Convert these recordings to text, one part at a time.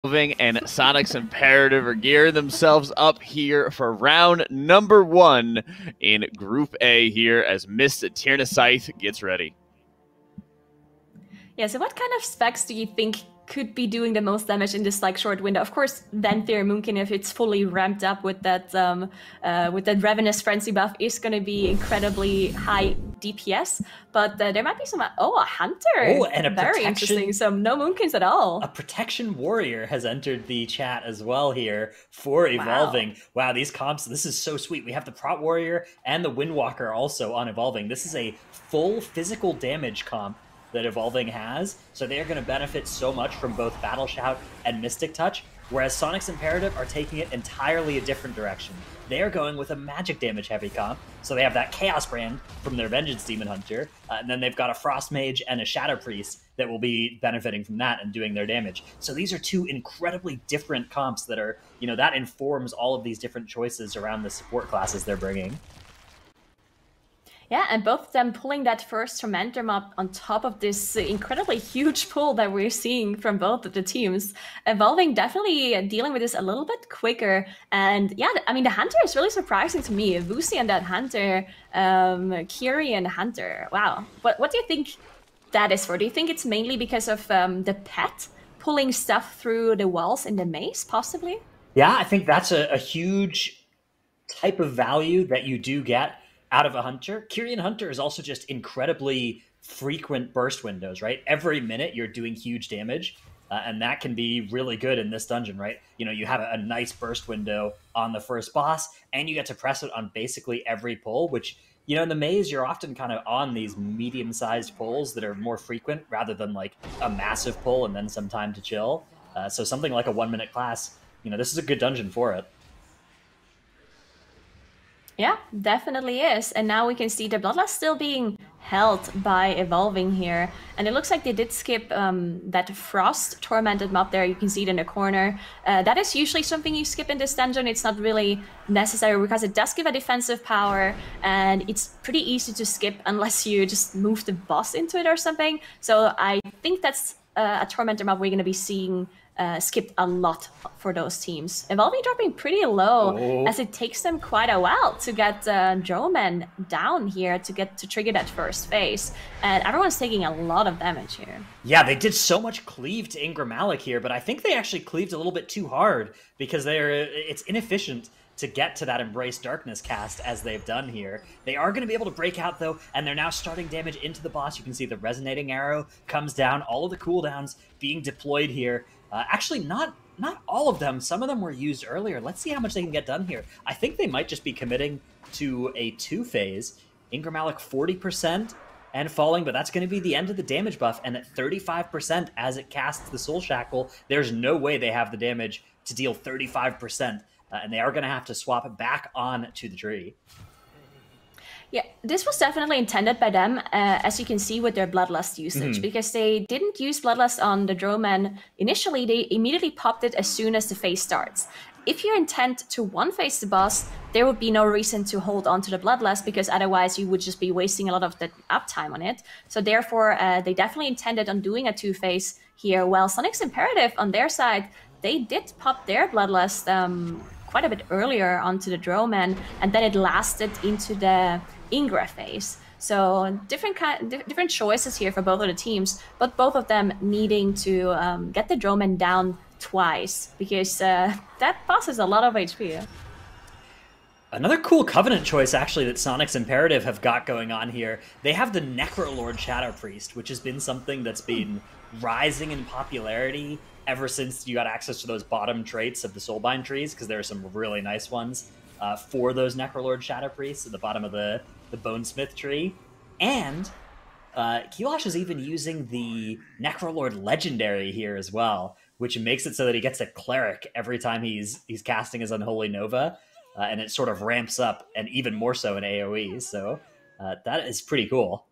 And Soniqs Imperative are gearing themselves up here for round number 1 in Group A here as Mist Tyrannocyte gets ready. Yeah, so what kind of specs do you think could be doing the most damage in this short window? Of course, Venthyr Moonkin, if it's fully ramped up with that Ravenous Frenzy buff, is going to be incredibly high DPS. But there might be some. Oh, a Hunter. Oh, and a very interesting. So no Moonkins at all. A Protection Warrior has entered the chat as well here for Evolving. Wow, these comps. This is so sweet. We have the Prot Warrior and the Windwalker also on Evolving. This is a full physical damage comp that Evolving has, so they are going to benefit so much from both Battle Shout and Mystic Touch, whereas Soniqs Imperative are taking it entirely a different direction. They are going with a magic damage heavy comp, so they have that Chaos Brand from their Vengeance Demon Hunter, and then they've got a Frost Mage and a Shadow Priest that will be benefiting from that and doing their damage. So these are two incredibly different comps that are, that informs all of these different choices around the support classes they're bringing. Yeah, and both of them pulling that first Tormentor mob on top of this incredibly huge pull that we're seeing from both of the teams. Evolving definitely dealing with this a little bit quicker. And yeah, I mean, the Hunter is really surprising to me. Vusi and that Hunter, Kiri and Hunter. Wow. What do you think that is for? Do you think it's mainly because of the pet pulling stuff through the walls in the maze, possibly? Yeah, I think that's a huge type of value that you do get out of a Hunter. Kyrian Hunter is also just incredibly frequent burst windows, right? Every minute you're doing huge damage, and that can be really good in this dungeon, right? You have a nice burst window on the first boss, and you get to press it on basically every pull, which, in the maze, you're often kind of on these medium-sized pulls that are more frequent rather than like a massive pull and then some time to chill. So something like a 1-minute class, this is a good dungeon for it. Yeah, definitely is. And now we can see the Bloodlust still being held by Evolving here. And it looks like they did skip that Frost Tormented mob there. You can see it in the corner. That is usually something you skip in this dungeon. It's not really necessary because it does give a defensive power. And it's pretty easy to skip unless you just move the boss into it or something. So I think that's a Tormented mob we're going to be seeing skipped a lot for those teams. Evolving dropping pretty low as it takes them quite a while to get Droman down here to trigger that first phase. And everyone's taking a lot of damage here. Yeah, they did so much cleave to Ingram Malik here, but I think they actually cleaved a little bit too hard because it's inefficient to get to that Embrace Darkness cast as they've done here. They are going to be able to break out though, and they're now starting damage into the boss. You can see the Resonating Arrow comes down, all of the cooldowns being deployed here. Actually, not all of them. Some of them were used earlier. Let's see how much they can get done here. I think they might just be committing to a 2-phase. Ingram Malik 40% and falling, but that's going to be the end of the damage buff. And at 35% as it casts the Soul Shackle, there's no way they have the damage to deal 35%. And they are going to have to swap back on to the tree. Yeah, this was definitely intended by them, as you can see with their Bloodlust usage, because they didn't use Bloodlust on the Droman initially. They immediately popped it as soon as the phase starts. If you intend to one-phase the boss, there would be no reason to hold on to the Bloodlust, because otherwise you would just be wasting a lot of the uptime on it. So therefore, they definitely intended on doing a 2-phase here, while Soniqs Imperative, on their side, they did pop their Bloodlust quite a bit earlier onto the Droman, and then it lasted into the Ingra phase. So different choices here for both of the teams, but both of them needing to get the Droman down twice, because that boss has a lot of HP. Another cool Covenant choice, actually, that Soniqs Imperative have got going on here. They have the Necrolord Shadow Priest, which has been something that's been rising in popularity ever since you got access to those bottom traits of the Soulbind trees, because there are some really nice ones for those Necrolord Shadow Priests at the bottom of the Bonesmith tree. And Kilosh is even using the Necrolord Legendary here as well, which makes it so that he gets a Cleric every time he's casting his Unholy Nova, and it sort of ramps up, and even more so in AoE, so that is pretty cool.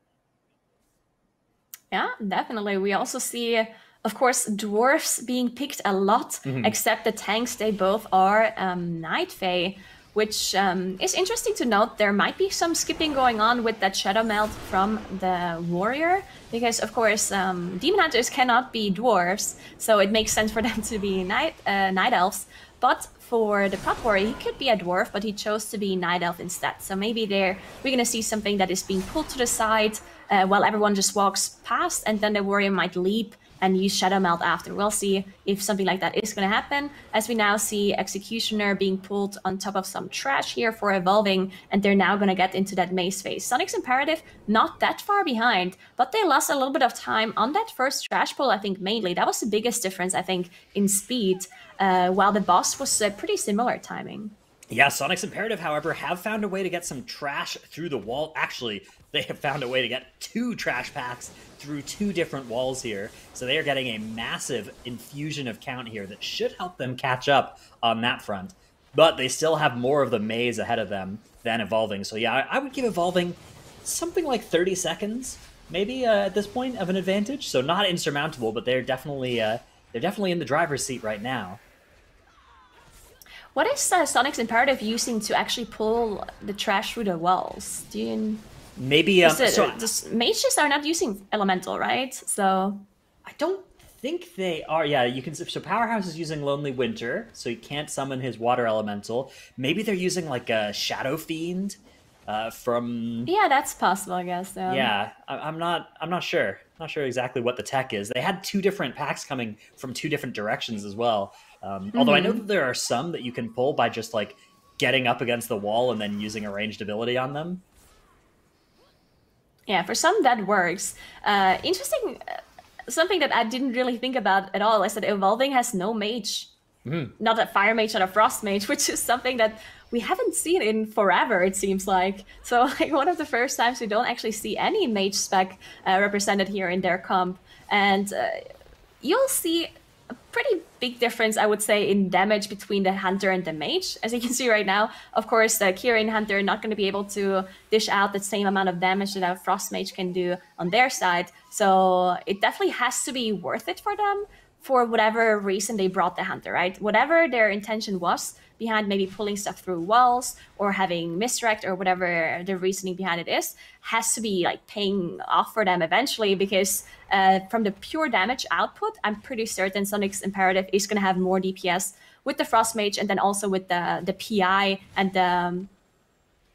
Yeah, definitely. We also see, of course, Dwarfs being picked a lot, except the tanks, they both are Night Fae, which is interesting to note. There might be some skipping going on with that Shadow Melt from the Warrior, because of course Demon Hunters cannot be dwarves, so it makes sense for them to be Night Elves. But for the Prot Warrior, he could be a dwarf, but he chose to be Night Elf instead. So maybe we're going to see something that is being pulled to the side while everyone just walks past, and then the Warrior might leap and use Shadow Melt after. We'll see if something like that is going to happen, as we now see Executioner being pulled on top of some trash here for evolving, and they're now going to get into that maze phase. Soniqs Imperative not that far behind, but they lost a little bit of time on that first trash pull, I think mainly. That was the biggest difference, I think, in speed, while the boss was pretty similar timing. Yeah, Soniqs Imperative, however, have found a way to get some trash through the wall. Actually, they have found a way to get 2 trash packs through 2 different walls here. So they are getting a massive infusion of count here that should help them catch up on that front. But they still have more of the maze ahead of them than Evolving. So yeah, I would give Evolving something like 30 seconds, maybe at this point, of an advantage. So not insurmountable, but they're definitely in the driver's seat right now. What is Soniqs Imperative using to actually pull the trash through the walls? Do you... Maybe mages are not using elemental, right? So I don't think they are. Yeah, you can. So Powerhouse is using Lonely Winter, so he can't summon his water elemental. Maybe they're using like a Shadow Fiend from. Yeah, that's possible, I guess. Yeah, I'm not sure. Not sure exactly what the tech is. They had 2 different packs coming from 2 different directions as well. Although I know that there are some that you can pull by just like getting up against the wall and then using a ranged ability on them. Yeah, for some that works. Interesting, something that I didn't really think about at all is that Evolving has no mage. Not a fire mage, not a frost mage, which is something that we haven't seen in forever, it seems like. So like one of the first times we don't actually see any mage spec represented here in their comp. And you'll see a pretty big difference, I would say, in damage between the Hunter and the Mage. As you can see right now, of course, the Kirin Hunter are not going to be able to dish out the same amount of damage that a Frost Mage can do on their side. So it definitely has to be worth it for them for whatever reason they brought the Hunter, right? Whatever their intention was behind maybe pulling stuff through walls or having misdirect or whatever the reasoning behind it is, has to be like paying off for them eventually, because from the pure damage output, I'm pretty certain Soniqs Imperative is going to have more DPS with the Frost Mage and then also with the PI and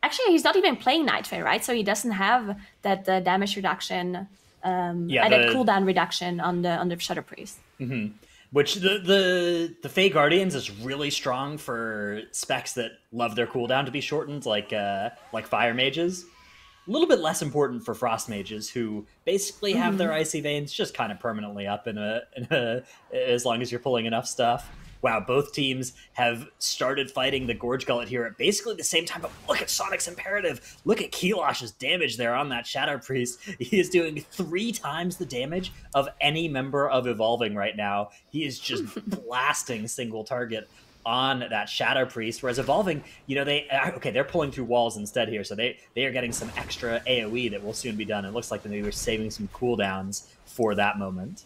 actually he's not even playing Night Fae, right? So he doesn't have that damage reduction and that cooldown reduction on the Shadow Priest. Mm-hmm. Which the Fey Guardians is really strong for specs that love their cooldown to be shortened, like Fire Mages. A little bit less important for Frost Mages, who basically have their Icy Veins just kind of permanently up in a as long as you're pulling enough stuff. Wow, both teams have started fighting the Gorge Gullet here at basically the same time, but look at Soniqs Imperative. Look at Kilosh's damage there on that Shadow Priest. He is doing 3 times the damage of any member of Evolving right now. He is just blasting single target on that Shadow Priest, whereas Evolving, you know, they're pulling through walls instead here, so they are getting some extra AoE that will soon be done. It looks like they were saving some cooldowns for that moment.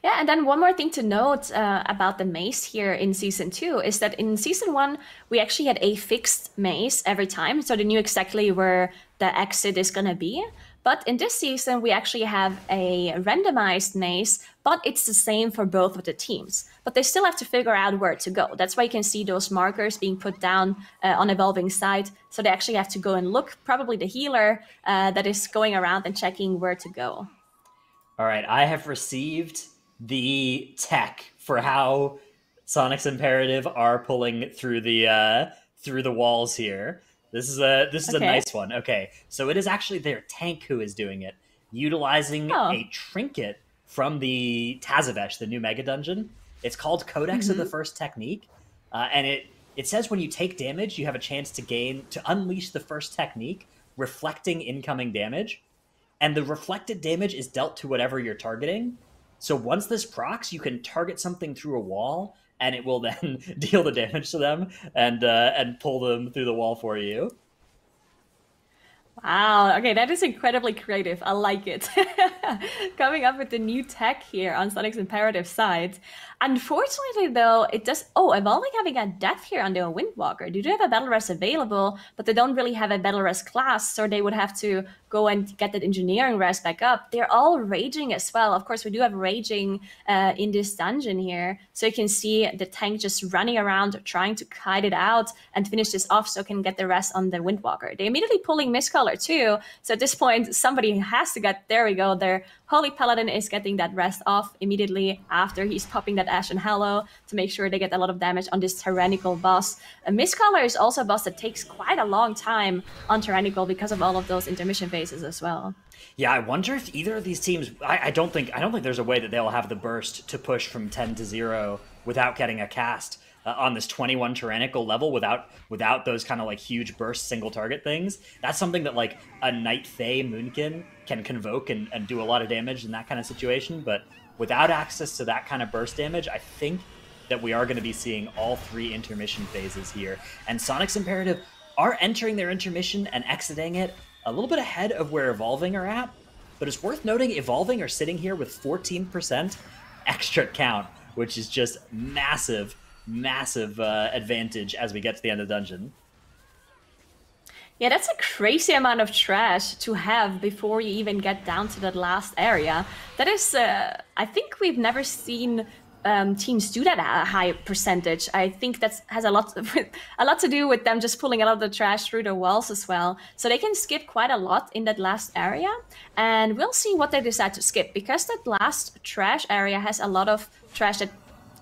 Yeah, and then one more thing to note about the maze here in Season 2 is that in Season 1, we actually had a fixed maze every time, so they knew exactly where the exit is going to be. But in this season, we actually have a randomized maze, but it's the same for both of the teams. But they still have to figure out where to go. That's why you can see those markers being put down on Evolving side. So they actually have to go and look, probably the healer that is going around and checking where to go. All right, I have received the tech for how Soniqs Imperative are pulling through the walls here. This is a nice one. Okay, so it is actually their tank who is doing it, utilizing a trinket from the Tazavesh, the new mega dungeon. It's called Codex of the First Technique, and it says when you take damage, you have a chance to unleash the first technique, reflecting incoming damage, and the reflected damage is dealt to whatever you're targeting. So once this procs, you can target something through a wall, and it will then deal the damage to them and pull them through the wall for you. Wow, okay, that is incredibly creative. I like it. Coming up with the new tech here on Soniqs Imperative side. Unfortunately, though, it does... Oh, Evolving having a death here on the Windwalker. They do have a Battle Rest available, but they don't really have a Battle Rest class, so they would have to go and get that Engineering Rest back up. They're all Raging as well. Of course, we do have Raging in this dungeon here, so you can see the tank just running around, trying to kite it out and finish this off so it can get the rest on the Windwalker. They're immediately pulling Mistcaller too, so at this point, somebody has to get... There we go, their Holy Paladin is getting that rest off immediately after he's popping that Ashen Hallow to make sure they get a lot of damage on this Tyrannical boss. Mistcaller is also a boss that takes quite a long time on Tyrannical because of all of those intermission phases as well. Yeah, I wonder if either of these teams... I don't think there's a way that they'll have the burst to push from 10 to 0 without getting a cast on this 21 Tyrannical level without those kind of like huge burst single target things. That's something that like a Night Fae Moonkin can convoke and do a lot of damage in that kind of situation. But without access to that kind of burst damage, I think that we are going to be seeing all 3 intermission phases here. And Soniqs Imperative are entering their intermission and exiting it a little bit ahead of where Evolving are at. But it's worth noting Evolving are sitting here with 14% extra count, which is just massive advantage as we get to the end of the dungeon. Yeah, that's a crazy amount of trash to have before you even get down to that last area. That is, I think we've never seen teams do that at a high percentage. I think that has a lot to do with them just pulling a lot of the trash through the walls as well. So they can skip quite a lot in that last area, and we'll see what they decide to skip, because that last trash area has a lot of trash that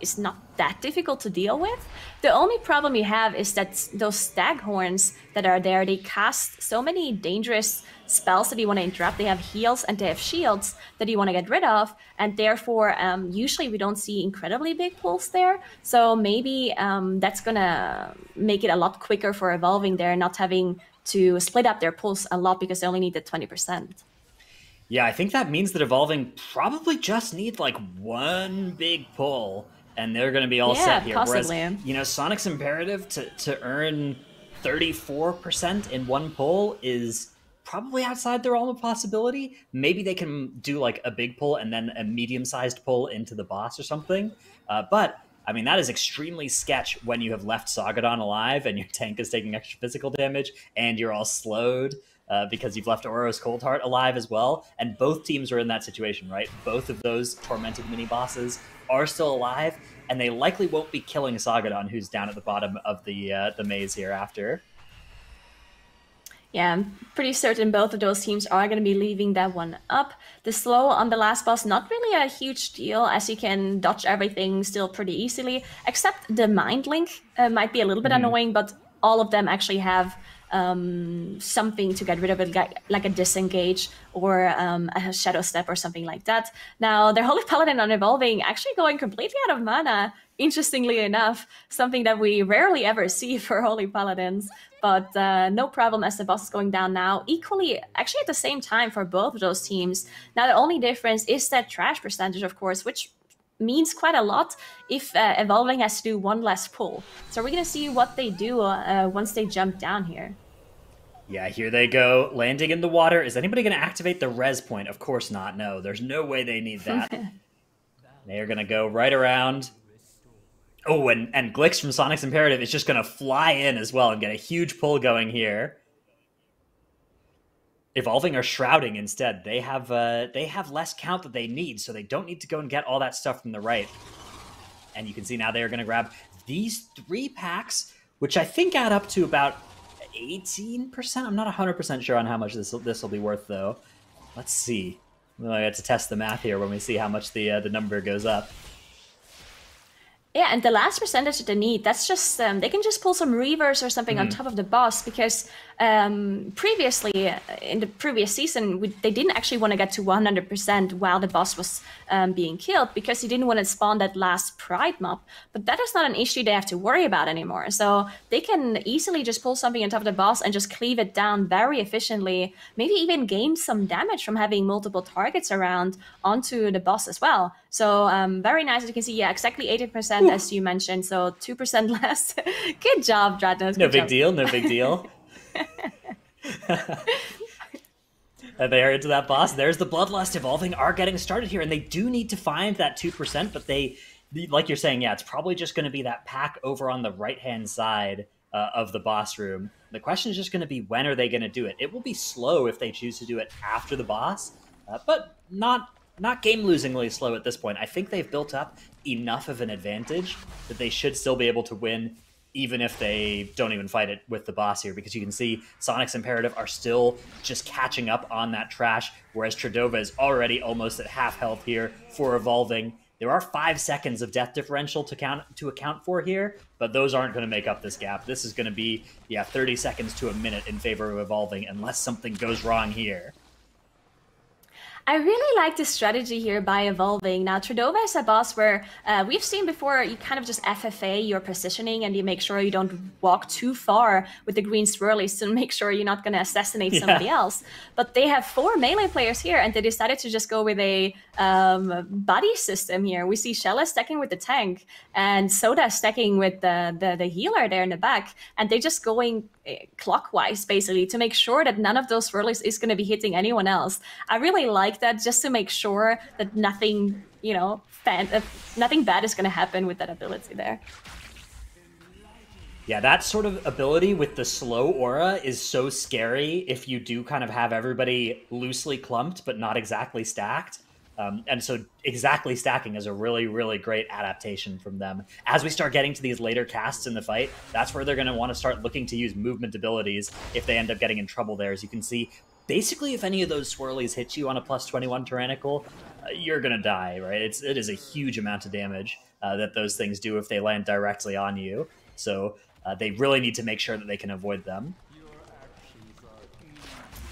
is not that difficult to deal with. The only problem you have is that those staghorns that are there, they cast so many dangerous spells that you want to interrupt. They have heals and they have shields that you want to get rid of, and therefore usually we don't see incredibly big pulls there. So maybe that's gonna make it a lot quicker for Evolving there, not having to split up their pulls a lot because they only need the 20%. Yeah, I think that means that Evolving probably just need like one big pull, and they're going to be all set here. Possibly. Whereas, you know, Soniqs Imperative to earn 34% in one pull is probably outside their realm of possibility. Maybe they can do like a big pull and then a medium-sized pull into the boss or something. But, I mean, that is extremely sketch when you have left Sagadon alive and your tank is taking extra physical damage and you're all slowed. Because you've left Ouro's Coldheart alive as well, and both teams are in that situation, right? Both of those tormented mini-bosses are still alive, and they likely won't be killing Sagadon, who's down at the bottom of the maze here after. Yeah, I'm pretty certain both of those teams are going to be leaving that one up. The slow on the last boss, not really a huge deal, as you can dodge everything still pretty easily, except the Mind Link might be a little bit annoying, but all of them actually have something to get rid of it, like a disengage or a shadow step or something like that. Now, their Holy Paladin on Evolving actually going completely out of mana, interestingly enough, something that we rarely ever see for Holy Paladins, but no problem as the boss is going down now. Equally, actually at the same time for both of those teams. Now, the only difference is that trash percentage, of course, which means quite a lot if Evolving has to do one less pull. So we're going to see what they do once they jump down here. Yeah, here they go, landing in the water. Is anybody going to activate the res point? Of course not. No, there's no way they need that. They are going to go right around. Oh, and Glix from Soniqs Imperative is just going to fly in as well and get a huge pull going here. Evolving are shrouding instead. They have less count that they need, so they don't need to go and get all that stuff from the right. And you can see now they are going to grab these 3 packs, which I think add up to about 18%. I'm not 100% sure on how much this will be worth, though. Let's see. We'll have to test the math here when we see how much the number goes up. Yeah, and the last percentage that they need, that's just, they can just pull some Reavers or something on top of the boss, because previously, in the previous season, they didn't actually want to get to 100% while the boss was being killed, because he didn't want to spawn that last Pride mob. But that is not an issue they have to worry about anymore. So they can easily just pull something on top of the boss and just cleave it down very efficiently, maybe even gain some damage from having multiple targets around onto the boss as well. So very nice. As you can see, yeah, exactly 80% as you mentioned, so 2% less. Good job, Dratnos. No big deal, no big deal. They are into that boss. There's the Bloodlust. Evolving are getting started here, and they do need to find that 2%, but like you're saying, yeah, it's probably just going to be that pack over on the right-hand side of the boss room. The question is just going to be, when are they going to do it? It will be slow if they choose to do it after the boss, but not game-losingly slow at this point. I think they've built up enough of an advantage that they should still be able to win, even if they don't even fight it with the boss here, because you can see Soniqs Imperative are still just catching up on that trash, whereas Tradova is already almost at half health here for Evolving. There are 5 seconds of death differential to account for here, but those aren't going to make up this gap. This is going to be, 30 seconds to a minute in favor of Evolving, unless something goes wrong here. I really like this strategy here by Evolving. Now, Tradova is a boss where we've seen before, you kind of just FFA your positioning and you make sure you don't walk too far with the green swirlies to make sure you're not going to assassinate somebody else. But they have 4 melee players here, and they decided to just go with a buddy system here. We see Shella stacking with the tank and Soda stacking with the healer there in the back, and they're just going clockwise basically to make sure that none of those swirlies is going to be hitting anyone else. I really like that, just to make sure that nothing, nothing bad is going to happen with that ability there. Yeah, that sort of ability with the slow aura is so scary if you do kind of have everybody loosely clumped but not exactly stacked. And so exactly stacking is a really, really great adaptation from them. As we start getting to these later casts in the fight, that's where they're going to want to start looking to use movement abilities if they end up getting in trouble there. As you can see, basically if any of those swirlies hit you on a plus 21 Tyrannical, you're going to die, right? It is a huge amount of damage that those things do if they land directly on you. So they really need to make sure that they can avoid them.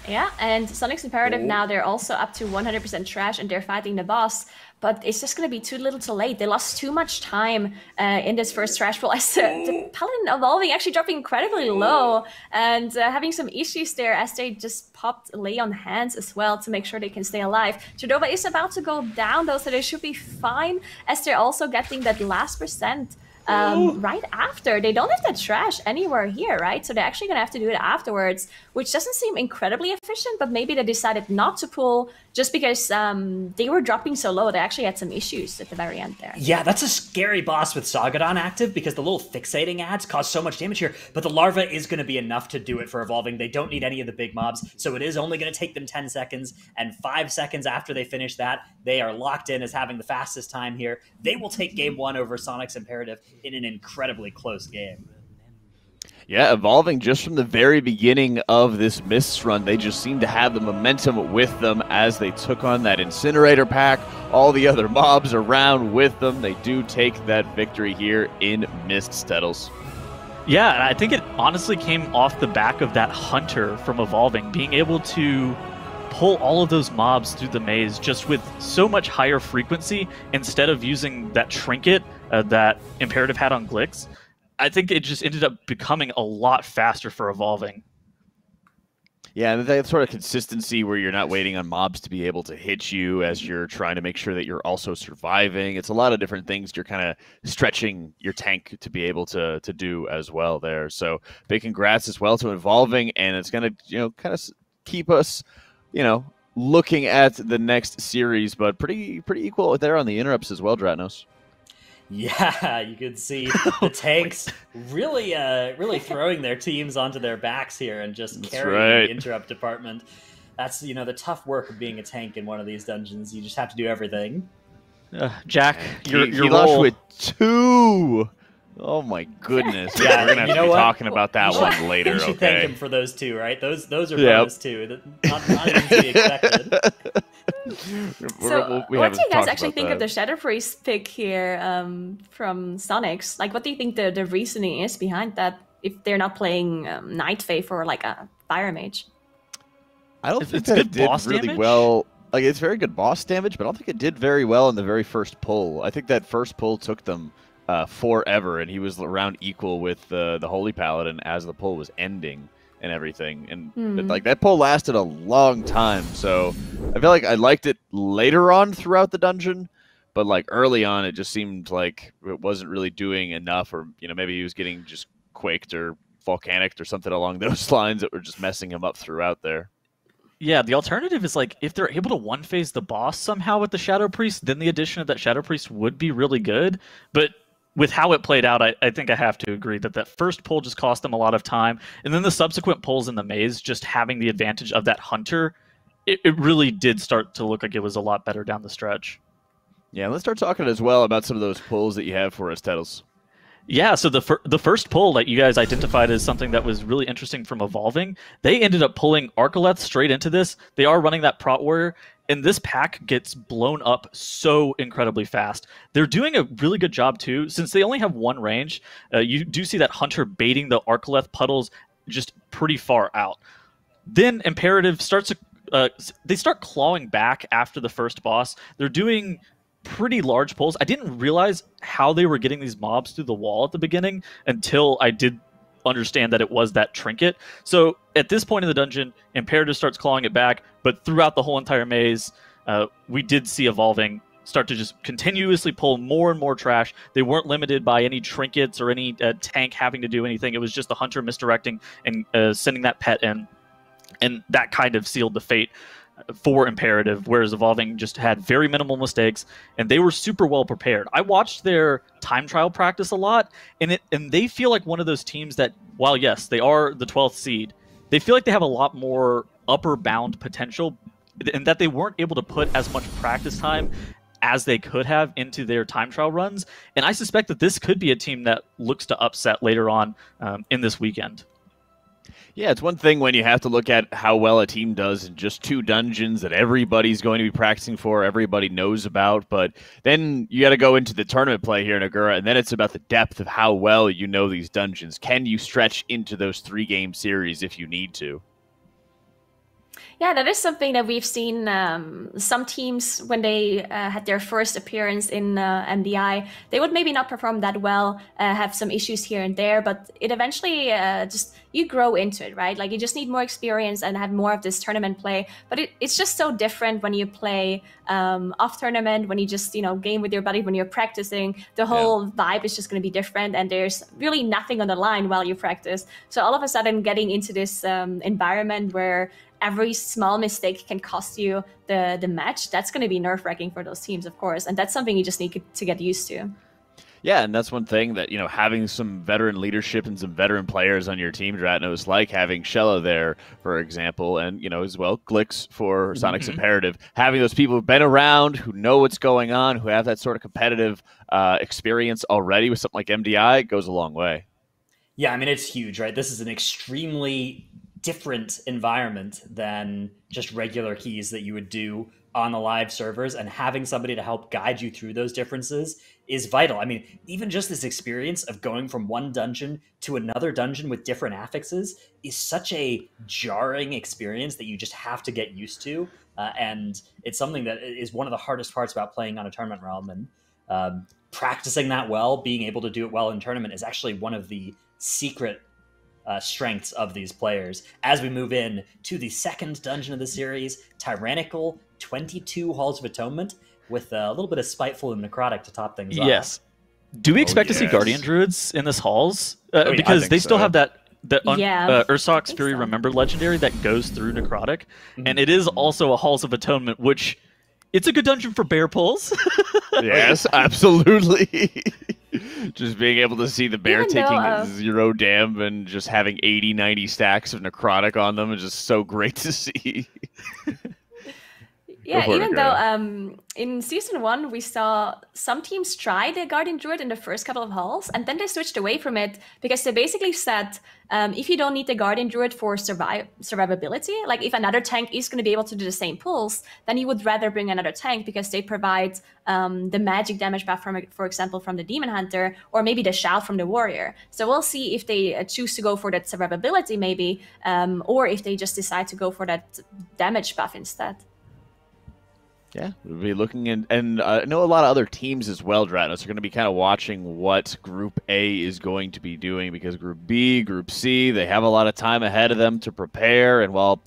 Yeah, and Soniqs Imperative now, they're also up to 100% trash and they're fighting the boss, but it's just going to be too little too late. They lost too much time in this first trash pull. The Paladin Evolving actually dropping incredibly low and having some issues there as they just popped Lay on Hands as well to make sure they can stay alive. Tradova is about to go down though, so they should be fine as they're also getting that last percent right after. They don't have that trash anywhere here, right? So they're actually going to have to do it afterwards, which doesn't seem incredibly efficient, but maybe they decided not to pull just because they were dropping so low. They actually had some issues at the very end there. Yeah, that's a scary boss with Sagadon active because the little fixating ads cause so much damage here, but the larva is going to be enough to do it for Evolving. They don't need any of the big mobs, so it is only going to take them 10 seconds, and 5 seconds after they finish that, they are locked in as having the fastest time here. They will take game 1 over Soniqs Imperative in an incredibly close game. Yeah, Evolving just from the very beginning of this Mists run, they just seemed to have the momentum with them as they took on that Incinerator pack, all the other mobs around with them. They do take that victory here in Mists, Tettles. Yeah, and I think it honestly came off the back of that Hunter from Evolving, being able to pull all of those mobs through the maze just with so much higher frequency instead of using that trinket that Imperative had on Glix. I think it just ended up becoming a lot faster for Evolving. Yeah, and that sort of consistency where you're not waiting on mobs to be able to hit you as you're trying to make sure that you're also surviving. It's a lot of different things you're kind of stretching your tank to be able to do as well there. So big congrats as well to Evolving, and it's going to kind of keep us looking at the next series, but pretty equal there on the interrupts as well, Dratnos. Yeah, you could see the tanks really throwing their teams onto their backs here and just carrying the interrupt department. That's, the tough work of being a tank in one of these dungeons. You just have to do everything. Jack, your he lost with 2. Oh my goodness! Yeah, we're gonna have to be talking about that one later. We should okay. thank him for those 2, right? Those are bonus 2. Not even to be expected. So, what do you guys actually think of the Shadow Priest pick here from Soniqs? Like, what do you think the reasoning is behind that? If they're not playing Night Fae for like a Fire Mage, I don't think that it did really well. Like, it's very good boss damage, but I don't think it did very well in the very first pull. I think that first pull took them forever, and he was around equal with the Holy Paladin as the pull was ending and everything. And like that pull lasted a long time, so I feel like I liked it later on throughout the dungeon, but like early on it just seemed like it wasn't really doing enough, or maybe he was getting just quaked or volcanicked or something along those lines that were just messing him up throughout there. Yeah, the alternative is like if they're able to one phase the boss somehow with the Shadow Priest, then the addition of that Shadow Priest would be really good. But with how it played out, I think I have to agree that that first pull just cost them a lot of time, and then the subsequent pulls in the maze, just having the advantage of that hunter, it really did start to look like it was a lot better down the stretch. Yeah, let's start talking as well about some of those pulls that you have for us, Tettles. Yeah, so the first pull that you guys identified as something that was really interesting from Evolving, they ended up pulling Arcoleth straight into this. They are running that Prot Warrior, and this pack gets blown up so incredibly fast. They're doing a really good job, too. Since they only have one range, you do see that Hunter baiting the Arcoleth puddles just pretty far out. Then Imperative starts to... they start clawing back after the first boss. They're doing pretty large pulls. I didn't realize how they were getting these mobs through the wall at the beginning until I did understand that it was that trinket. So at this point in the dungeon, Imperative starts clawing it back, but throughout the whole entire maze, we did see Evolving start to just continuously pull more and more trash. They weren't limited by any trinkets or any tank having to do anything. It was just the hunter misdirecting and sending that pet in, and that kind of sealed the fate for Imperative, whereas Evolving just had very minimal mistakes, and they were super well prepared. I watched their time trial practice a lot, and they feel like one of those teams that, while yes, they are the 12th seed, they feel like they have a lot more upper bound potential, and that they weren't able to put as much practice time as they could have into their time trial runs. And I suspect that this could be a team that looks to upset later on in this weekend. Yeah, it's one thing when you have to look at how well a team does in just 2 dungeons that everybody's going to be practicing for, everybody knows about, but then you got to go into the tournament play here in Agura, and then it's about the depth of how well you know these dungeons. Can you stretch into those 3-game series if you need to? Yeah, that is something that we've seen some teams when they had their first appearance in MDI. They would maybe not perform that well, have some issues here and there, but it eventually just, you grow into it, right? Like you just need more experience and have more of this tournament play. But it's just so different when you play off tournament, when you just, game with your buddy, when you're practicing. The whole vibe is just going to be different, and there's really nothing on the line while you practice. So all of a sudden getting into this environment where every small mistake can cost you the match, that's going to be nerve-wracking for those teams, of course. And that's something you just need to get used to. Yeah, and that's one thing that, having some veteran leadership and some veteran players on your team, Dratnos, like having Shella there, for example, and, as well, Glix for Soniqs Imperative, having those people who've been around, who know what's going on, who have that sort of competitive experience already with something like MDI goes a long way. Yeah, I mean, it's huge, right? This is an extremely different environment than just regular keys that you would do on the live servers, and having somebody to help guide you through those differences is vital. I mean, even just this experience of going from one dungeon to another dungeon with different affixes is such a jarring experience that you just have to get used to. And it's something that is one of the hardest parts about playing on a tournament realm. And practicing that well, being able to do it well in tournament is actually one of the secret strengths of these players. As we move in to the second dungeon of the series, Tyrannical 22 Halls of Atonement, with a little bit of Spiteful and Necrotic to top things off. Yes. Do we expect to see Guardian Druids in this Halls? Because they still have that Ursoc's Fury Remembered legendary that goes through Necrotic, and it is also a Halls of Atonement, which it's a good dungeon for bear pulls. Yes, absolutely. Just being able to see the bear taking 0 dam and just having 80, 90 stacks of Necrotic on them is just so great to see. Yeah, even though in Season 1 we saw some teams try the Guardian Druid in the first couple of halls, and then they switched away from it because they basically said if you don't need the Guardian Druid for survivability, like if another tank is going to be able to do the same pulls, then you would rather bring another tank because they provide the magic damage buff, for example, from the Demon Hunter, or maybe the Shout from the Warrior. So we'll see if they choose to go for that survivability maybe, or if they just decide to go for that damage buff instead. Yeah, we'll be looking in, and I know a lot of other teams as well, Dratnos, are going to be kind of watching what Group A is going to be doing, because Group B, Group C, they have a lot of time ahead of them to prepare, and while,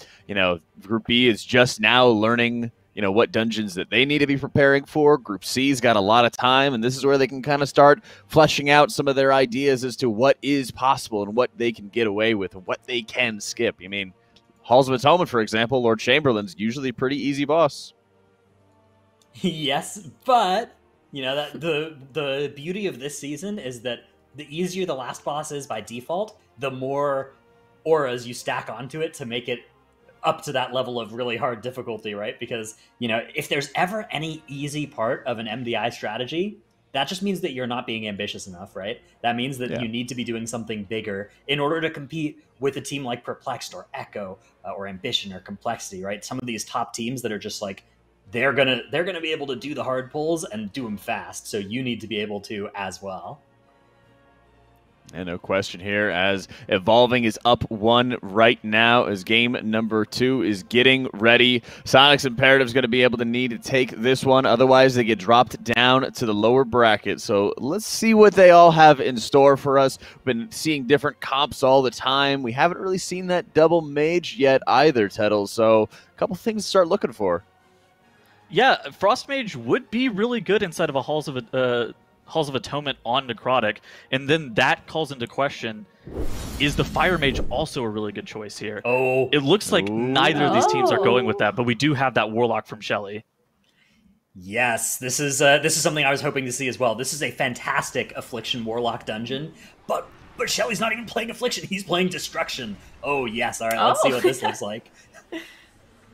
Group B is just now learning, what dungeons that they need to be preparing for, Group C's got a lot of time, and this is where they can kind of start fleshing out some of their ideas as to what is possible and what they can get away with and what they can skip. I mean, Halls of Atonement, for example, Lord Chamberlain's usually a pretty easy boss. Yes, but you know that the beauty of this season is that the easier the last boss is by default, the more auras you stack onto it to make it up to that level of really hard difficulty, right? Because, you know, if there's ever any easy part of an MDI strategy, that just means that you're not being ambitious enough, right? That means that you need to be doing something bigger in order to compete with a team like Perplexed or Echo or Ambition or Complexity, right? Some of these top teams that are just like, they're gonna be able to do the hard pulls and do them fast, so you need to be able to as well. And no question here, as Evolving is up 1 right now, as game number 2 is getting ready. Soniqs Imperative is going to be able to need to take this one, otherwise they get dropped down to the lower bracket. So let's see what they all have in store for us. We've been seeing different comps all the time. We haven't really seen that double mage yet either, Tettles, so a couple things to start looking for. Yeah, Frost Mage would be really good inside of a Halls of Atonement on Necrotic, and then that calls into question, is the Fire Mage also a really good choice here? Oh. It looks like neither of these teams are going with that, but we do have that Warlock from Shelly. Yes, this is something I was hoping to see as well. This is a fantastic Affliction Warlock dungeon, but Shelly's not even playing Affliction, he's playing Destruction. Oh yes, alright, let's see what this looks like.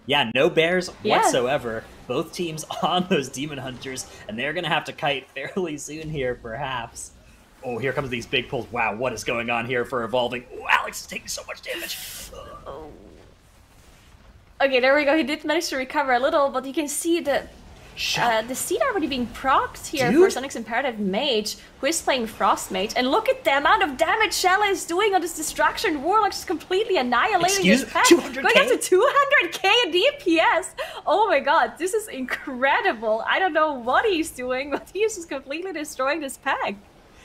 Yeah, no bears whatsoever. Both teams on those Demon Hunters, and they're going to have to kite fairly soon here, perhaps. Oh, here comes these big pulls. Wow, what is going on here for Evolving? Oh, Alex is taking so much damage. Oh. Okay, there we go. He did manage to recover a little, but you can see the seed already being procced here for Soniqs Imperative Mage, who is playing Frost Mage. And look at the amount of damage Shella is doing on this Distraction Warlock, just completely annihilating his pack. 200K? Going up to 200k DPS! Oh my god, this is incredible. I don't know what he's doing, but he is just completely destroying this pack.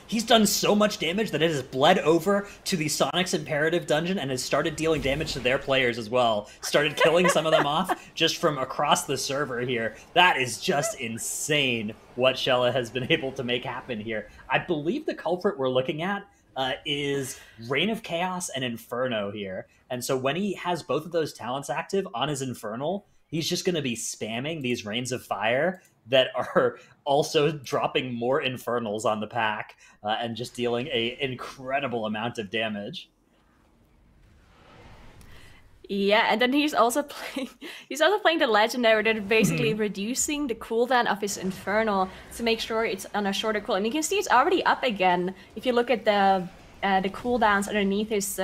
He's done so much damage that it has bled over to the Soniqs Imperative dungeon and has started dealing damage to their players as well. Started killing some of them off just from across the server here. That is just insane what Shella has been able to make happen here. I believe the culprit we're looking at is Reign of Chaos and Inferno here. And so when he has both of those talents active on his Infernal, he's just going to be spamming these Rains of Fire that are also dropping more Infernals on the pack and just dealing an incredible amount of damage. Yeah, and then he's also playing the Legendary that is basically reducing the cooldown of his Infernal to make sure it's on a shorter cooldown. And you can see it's already up again if you look at the cooldowns underneath his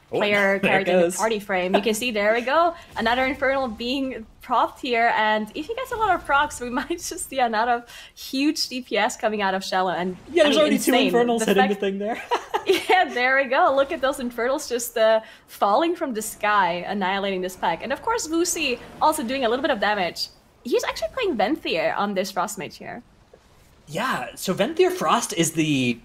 player carried in the party frame. You can see, there we go, another Infernal being propped here, and if he gets a lot of procs, we might just see another huge DPS coming out of Shella. And yeah, there's already insane. 2 Infernals hitting the thing there. Yeah, there we go. Look at those Infernals just falling from the sky, annihilating this pack. And of course, Lucy also doing a little bit of damage. He's actually playing Venthyr on this Frost Mage here. Yeah, so Venthyr Frost is the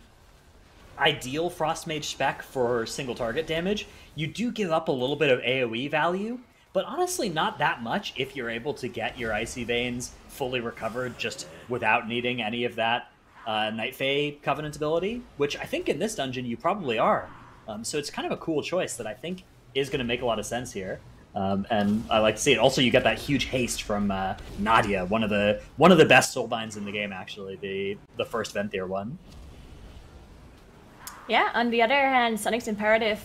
ideal Frost Mage spec for single target damage. You do give up a little bit of AoE value, but honestly not that much if you're able to get your Icy Veins fully recovered just without needing any of that Night Fae Covenant ability, which I think in this dungeon you probably are. So it's kind of a cool choice that I think is going to make a lot of sense here. And I like to see it. Also, you get that huge haste from Nadia, one of the best soulbinds in the game, actually, the first Venthyr one. Yeah, on the other hand, Soniqs Imperative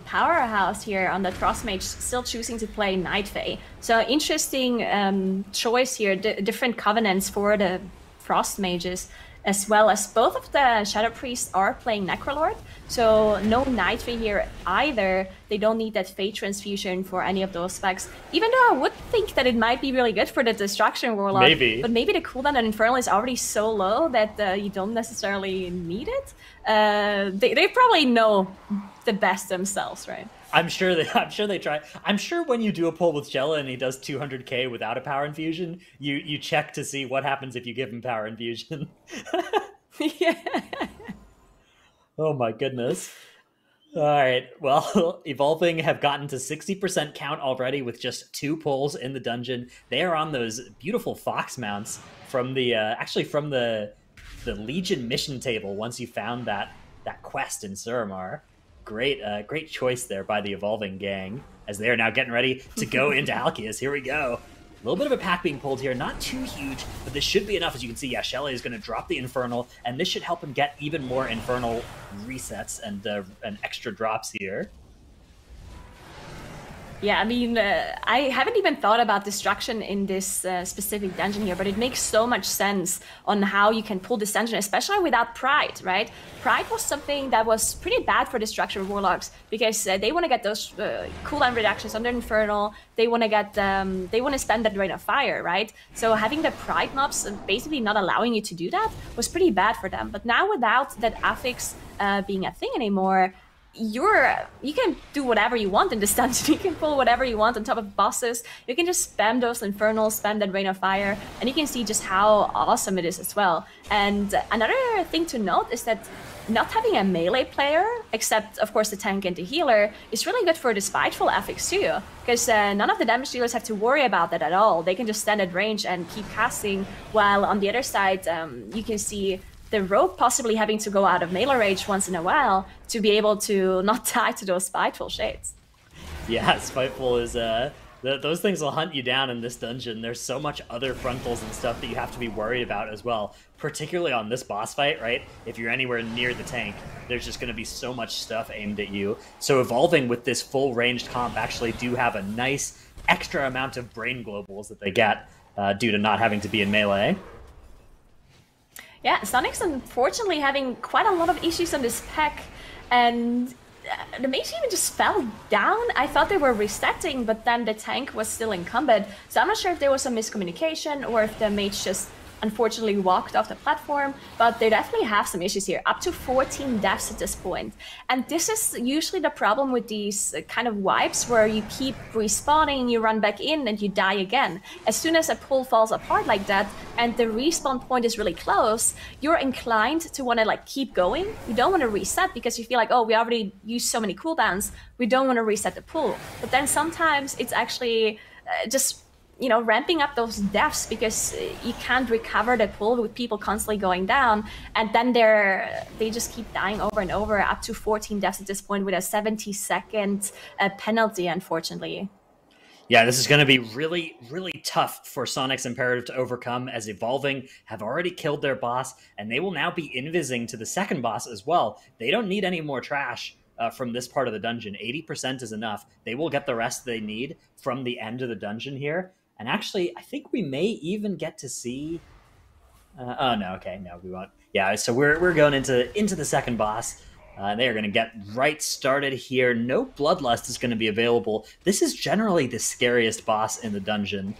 Powerhouse here on the Frost Mage still choosing to play Night Fae. So interesting choice here, different covenants for the Frost Mages, as well as both of the Shadow Priests are playing Necrolord. So no Night Fae here either. They don't need that Fate Transfusion for any of those specs. Even though I would think that it might be really good for the Destruction Warlock. Maybe. But maybe the cooldown on Infernal is already so low that you don't necessarily need it. They probably know the best themselves, right? I'm sure they try. I'm sure when you do a pull with Shella and he does 200k without a power infusion, you check to see what happens if you give him power infusion. Yeah. Oh my goodness. All right. Well, Evolving have gotten to 60% count already with just 2 pulls in the dungeon. They are on those beautiful fox mounts from the from the Legion mission table once you found that quest in Suramar. Great, great choice there by the Evolving gang, as they are now getting ready to go into Alkius. Here we go. A little bit of a pack being pulled here, not too huge, but this should be enough. As you can see, yeah, Shelley is going to drop the Infernal, and this should help him get even more Infernal resets and extra drops here. Yeah, I mean, I haven't even thought about destruction in this specific dungeon here, but it makes so much sense on how you can pull this dungeon, especially without Pride, right? Pride was something that was pretty bad for destruction warlocks because they want to get those cooldown reductions on their Infernal. They want to get, they want to spend that Rain of Fire, right? So having the Pride mobs basically not allowing you to do that was pretty bad for them. But now without that affix being a thing anymore, you can do whatever you want in this dungeon. You can pull whatever you want on top of bosses. You can just spam those Infernals, spam that Rain of Fire, and you can see just how awesome it is as well. And another thing to note is that not having a melee player, except of course the tank and the healer, is really good for the Spiteful affix too, because none of the damage dealers have to worry about that at all. They can just stand at range and keep casting, while on the other side you can see the Rogue possibly having to go out of melee rage once in a while to be able to not die to those Spiteful Shades. Yeah, Spiteful is, those things will hunt you down in this dungeon. There's so much other frontals and stuff that you have to be worried about as well, particularly on this boss fight, right? If you're anywhere near the tank, there's just going to be so much stuff aimed at you. So Evolving with this full ranged comp actually do have a nice extra amount of brain globals that they get due to not having to be in melee. Yeah, Soniqs unfortunately having quite a lot of issues on this pack, and the mage even just fell down. I thought they were resetting, but then the tank was still incumbent, so I'm not sure if there was some miscommunication or if the mage just unfortunately walked off the platform, but they definitely have some issues here. Up to 14 deaths at this point. And this is usually the problem with these kind of wipes where you keep respawning, you run back in, and you die again. As soon as a pull falls apart like that, and the respawn point is really close, you're inclined to want to like keep going. You don't want to reset because you feel like, oh, we already used so many cooldowns, we don't want to reset the pull. But then sometimes it's actually just, you know, ramping up those deaths because you can't recover the pull with people constantly going down, and then they just keep dying over and over, up to 14 deaths at this point with a 70-second penalty, unfortunately. Yeah, this is going to be really, really tough for Soniqs Imperative to overcome, as Evolving have already killed their boss, and they will now be invising to the second boss as well. They don't need any more trash from this part of the dungeon. 80% is enough. They will get the rest they need from the end of the dungeon here. And actually, I think we may even get to see... oh, no, okay, no, we won't. Yeah, so we're going into the second boss. They are going to get right started here. No Bloodlust is going to be available. This is generally the scariest boss in the dungeon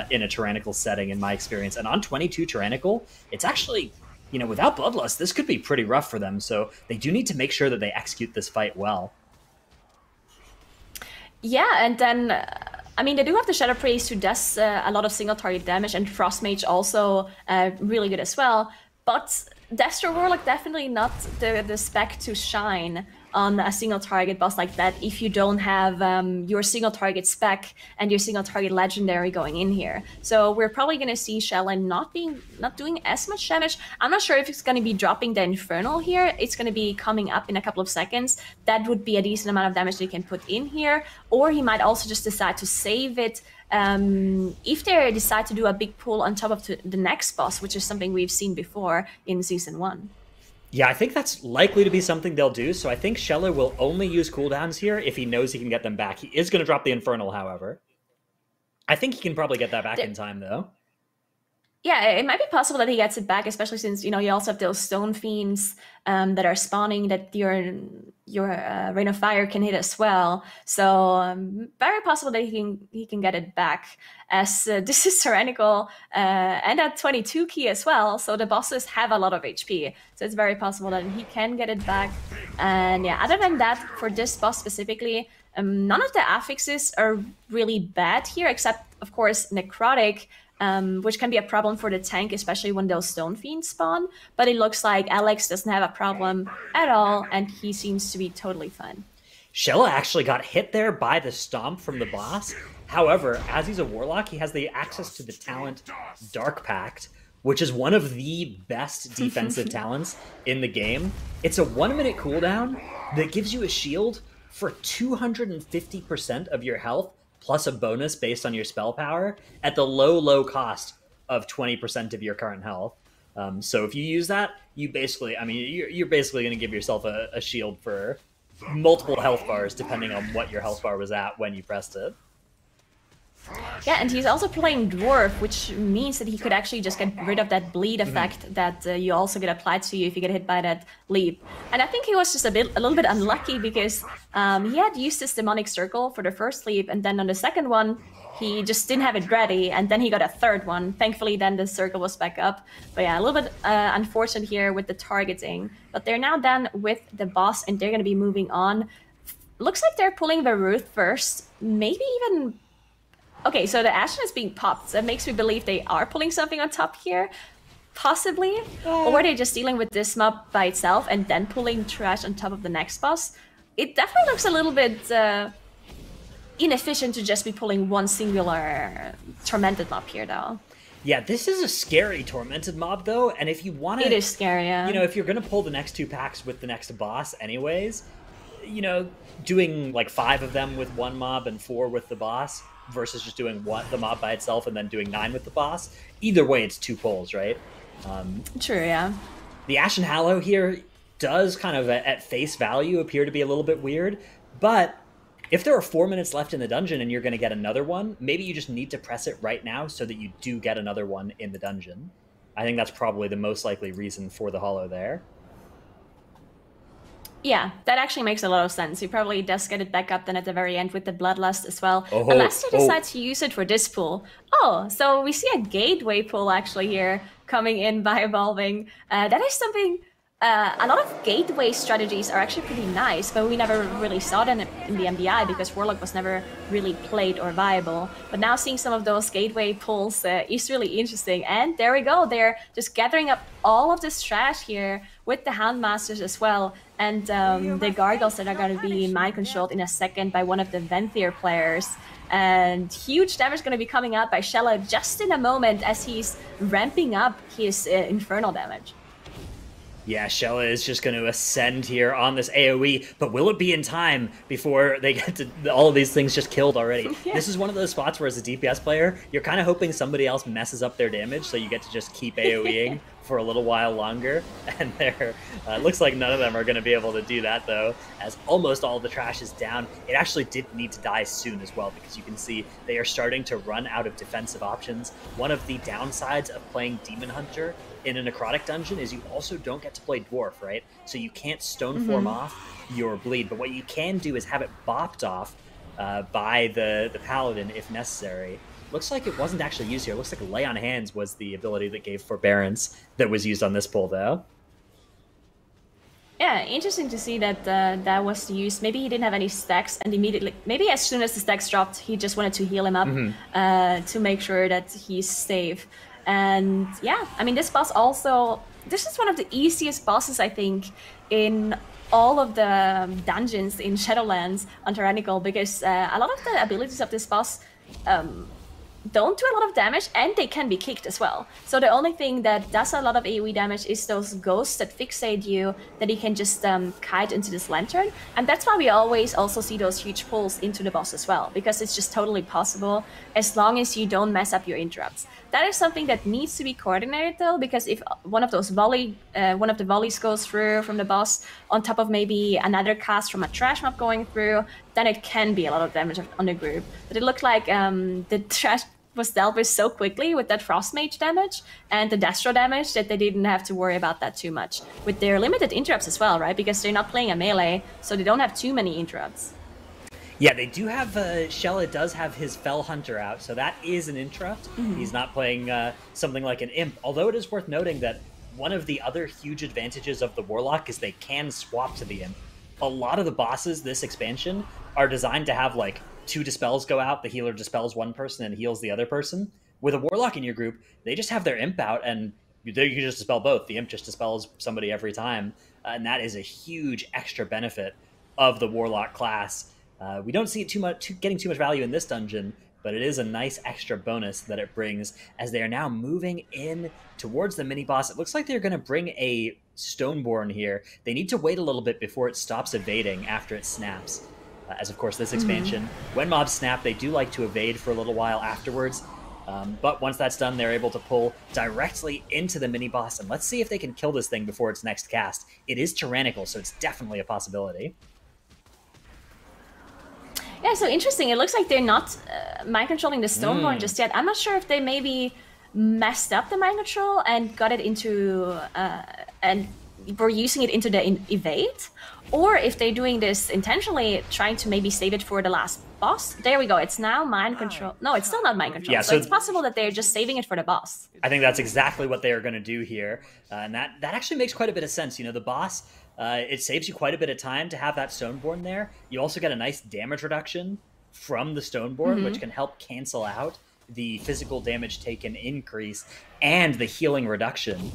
in a Tyrannical setting, in my experience. And on 22 Tyrannical, it's actually, you know, without Bloodlust, this could be pretty rough for them. So they do need to make sure that they execute this fight well. Yeah, and then... I mean, they do have the Shadow Priest who does a lot of single target damage, and Frost Mage also really good as well. But Destro Warlock definitely not the spec to shine on a single target boss like that if you don't have your single target spec and your single target legendary going in here. So we're probably going to see Shadowlands not doing as much damage. I'm not sure if it's going to be dropping the Infernal here. It's going to be coming up in a couple of seconds. That would be a decent amount of damage that you can put in here. Or he might also just decide to save it if they decide to do a big pull on top of the next boss, which is something we've seen before in Season 1. Yeah, I think that's likely to be something they'll do, so I think Scheller will only use cooldowns here if he knows he can get them back. He is going to drop the Infernal, however. I think he can probably get that back in time, though. Yeah, it might be possible that he gets it back, especially since, you know, you also have those Stone Fiends that are spawning that your Rain of Fire can hit as well. So very possible that he can get it back, as this is tyrannical and at 22 key as well. So the bosses have a lot of HP, so it's very possible that he can get it back. And yeah, other than that, for this boss specifically, none of the affixes are really bad here, except of course Necrotic. Which can be a problem for the tank, especially when those Stone Fiends spawn. But it looks like Alex doesn't have a problem at all, and he seems to be totally fine. Shella actually got hit there by the stomp from the boss. However, as he's a Warlock, he has the access to the talent Dark Pact, which is one of the best defensive talents in the game. It's a 1-minute cooldown, that gives you a shield for 250% of your health, plus a bonus based on your spell power at the low cost of 20% of your current health. So if you use that, you basically, I mean, you're basically going to give yourself a shield for multiple health bars, depending on what your health bar was at when you pressed it. Yeah, and he's also playing Dwarf, which means that he could actually just get rid of that bleed effect that you also get applied to you if you get hit by that leap. And I think he was just a little bit unlucky because he had used his demonic circle for the first leap, and then on the second one, he just didn't have it ready, and then he got a third one. Thankfully, then the circle was back up. But yeah, a little bit unfortunate here with the targeting. But they're now done with the boss, and they're going to be moving on. Looks like they're pulling the Ruth first, maybe even... Okay, so the Ashen is being popped. That makes me believe they are pulling something on top here. Possibly. Or were they just dealing with this mob by itself and then pulling trash on top of the next boss? It definitely looks a little bit inefficient to just be pulling one singular Tormented mob here, though. Yeah, this is a scary Tormented mob, though, and if you want to... It is scary, yeah. You know, if you're going to pull the next 2 packs with the next boss anyways, you know, doing like 5 of them with one mob and 4 with the boss versus just doing the mob by itself and then doing 9 with the boss. Either way, it's 2 pulls, right? True, yeah. The Ashen Hallow here does kind of, at face value, appear to be a little bit weird, but if there are 4 minutes left in the dungeon and you're going to get another one, maybe you just need to press it right now so that you do get another one in the dungeon. I think that's probably the most likely reason for the Hollow there. Yeah, that actually makes a lot of sense. He probably does get it back up then at the very end with the Bloodlust as well. Unless he decides to use it for this pull. Oh, so we see a gateway pull actually here coming in by evolving. That is something... a lot of gateway strategies are actually pretty nice, but we never really saw them in the MDI because Warlock was never really played or viable. But now seeing some of those gateway pulls is really interesting. And there we go, they're just gathering up all of this trash here with the Houndmasters as well. And the Gargoyles that are going to be mind-controlled in a second by one of the Venthyr players. And huge damage going to be coming out by Shella just in a moment as he's ramping up his Infernal damage. Yeah, Shella is just going to ascend here on this AoE, but will it be in time before they get to all of these things just killed already? Yeah. This is one of those spots where as a DPS player, you're kind of hoping somebody else messes up their damage so you get to just keep AoEing for a little while longer. And there, looks like none of them are going to be able to do that though, as almost all the trash is down. It actually did need to die soon as well, because you can see they are starting to run out of defensive options. One of the downsides of playing Demon Hunter in a necrotic dungeon is you also don't get to play dwarf, right? So you can't stone form off your bleed, but what you can do is have it bopped off by the paladin if necessary. Looks like it wasn't actually used here. It looks like Lay on Hands was the ability that gave forbearance that was used on this pull, though. Yeah, interesting to see that that was used. Maybe he didn't have any stacks, and immediately, maybe as soon as the stacks dropped, he just wanted to heal him up to make sure that he's safe. And yeah, I mean, this boss also, this is one of the easiest bosses, I think, in all of the dungeons in Shadowlands on Tyrannical, because a lot of the abilities of this boss don't do a lot of damage, and they can be kicked as well. So the only thing that does a lot of AoE damage is those ghosts that fixate you, that he can just kite into this lantern. And that's why we always also see those huge pulls into the boss as well, because it's just totally possible as long as you don't mess up your interrupts. That is something that needs to be coordinated though, because if one of those one of the volleys goes through from the boss on top of maybe another cast from a trash mob going through, then it can be a lot of damage on the group. But it looked like the trash was dealt with so quickly with that Frost Mage damage and the Destro damage that they didn't have to worry about that too much. With their limited interrupts as well, right? Because they're not playing a melee, so they don't have too many interrupts. Yeah, they do have, Shella does have his Fell Hunter out, so that is an interrupt. He's not playing something like an Imp, although it is worth noting that one of the other huge advantages of the Warlock is they can swap to the Imp. A lot of the bosses this expansion are designed to have like 2 dispels go out, the healer dispels one person and heals the other person. With a Warlock in your group, they just have their Imp out and you can just dispel both. The Imp just dispels somebody every time, and that is a huge extra benefit of the Warlock class. We don't see it getting too much value in this dungeon, but it is a nice extra bonus that it brings as they are now moving in towards the mini-boss. It looks like they're going to bring a Stoneborn here, they need to wait a little bit before it stops evading after it snaps. As of course this expansion, when mobs snap, they do like to evade for a little while afterwards. But once that's done, they're able to pull directly into the mini-boss, and let's see if they can kill this thing before its next cast. It is tyrannical, so it's definitely a possibility. Yeah, so interesting. It looks like they're not mind controlling the Stoneborn just yet. I'm not sure if they maybe messed up the mind control and got it into and were using it into the evade, or if they're doing this intentionally, trying to maybe save it for the last boss. There we go. It's now mind control. No, it's still not mind control. Yeah, so it's possible that they're just saving it for the boss. I think that's exactly what they are going to do here, and that actually makes quite a bit of sense. You know, the boss, it saves you quite a bit of time to have that Stoneborn there. You also get a nice damage reduction from the Stoneborn, which can help cancel out the physical damage taken increase and the healing reduction.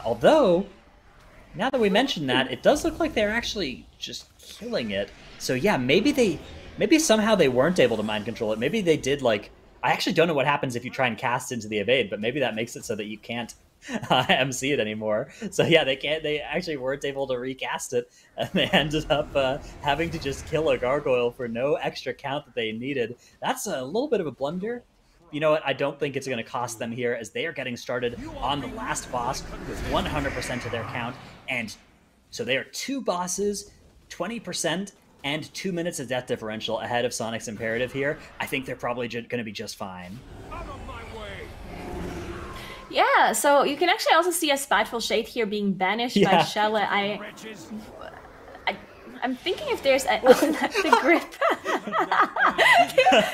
Although, now that we mentioned that, it does look like they're actually just killing it. So yeah, maybe somehow they weren't able to mind control it. Maybe they did, like, I actually don't know what happens if you try and cast into the evade, but maybe that makes it so that you can't MC it anymore. So yeah, they actually weren't able to recast it, and they ended up having to just kill a gargoyle for no extra count that they needed. That's a little bit of a blunder. You know what? I don't think it's going to cost them here, as they are getting started on the last boss with 100% of their count. And so they are 2 bosses, 20%, and 2 minutes of death differential ahead of Soniqs Imperative here. I think they're probably going to be just fine. Yeah, so you can actually also see a Spiteful Shade here being banished by Shelle. I'm thinking if there's the grip.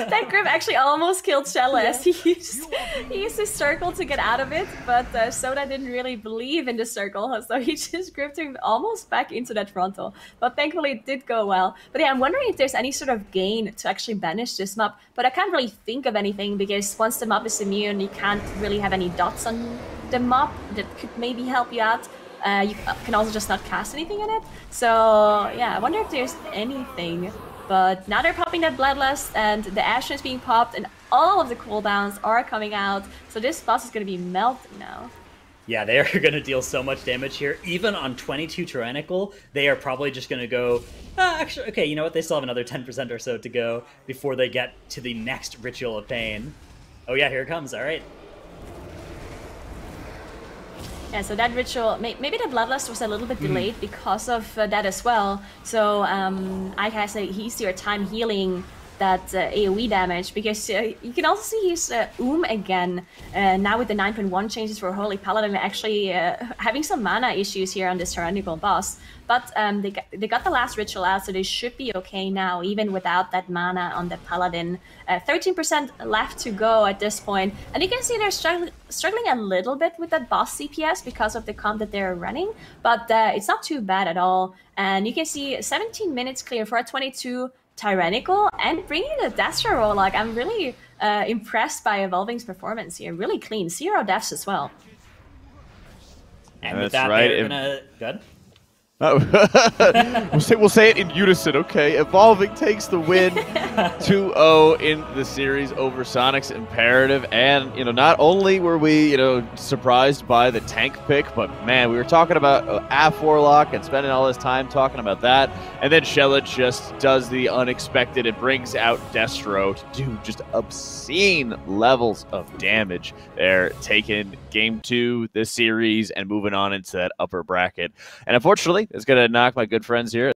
That grip actually almost killed Shelle as he used his circle to get out of it, but Soda didn't really believe in the circle, so he just gripped him almost back into that frontal. But thankfully it did go well. But yeah, I'm wondering if there's any sort of gain to actually banish this mob, but I can't really think of anything, because once the mob is immune, you can't really have any dots on the mob that could maybe help you out. You can also just not cast anything in it. So yeah, I wonder if there's anything. But now they're popping that Bloodlust, and the Ashen is being popped, and all of the cooldowns are coming out. So this boss is going to be melting now. Yeah, they are going to deal so much damage here. Even on 22 Tyrannical, they are probably just going to go... actually, okay, you know what? They still have another 10% or so to go before they get to the next Ritual of Pain. Oh yeah, here it comes. All right. Yeah, so that ritual, maybe the Bloodlust was a little bit delayed because of that as well. So I guess a easier time healing that AoE damage, because you can also see his again, now with the 9.1 changes for Holy Paladin, actually having some mana issues here on this tyrannical boss. But they got the last ritual out, so they should be okay now, even without that mana on the Paladin. 13% left to go at this point, and you can see they're struggling a little bit with that boss CPS because of the comp that they're running, but it's not too bad at all. And you can see 17 minutes clear for a 22 Tyrannical, and bringing the Destro roll. Like, I'm really impressed by Evolving's performance here. Really clean, 0 deaths as well. And with that, they're gonna... Good? We'll say it in unison, okay? Evolving takes the win, 2-0 in the series over Soniqs Imperative, and not only were we surprised by the tank pick, but man, we were talking about AF Warlock and spending all this time talking about that, and then Shelle just does the unexpected and brings out Destro to do just obscene levels of damage. They're taking Game 2 this series and moving on into that upper bracket, and unfortunately, it's going to knock my good friends here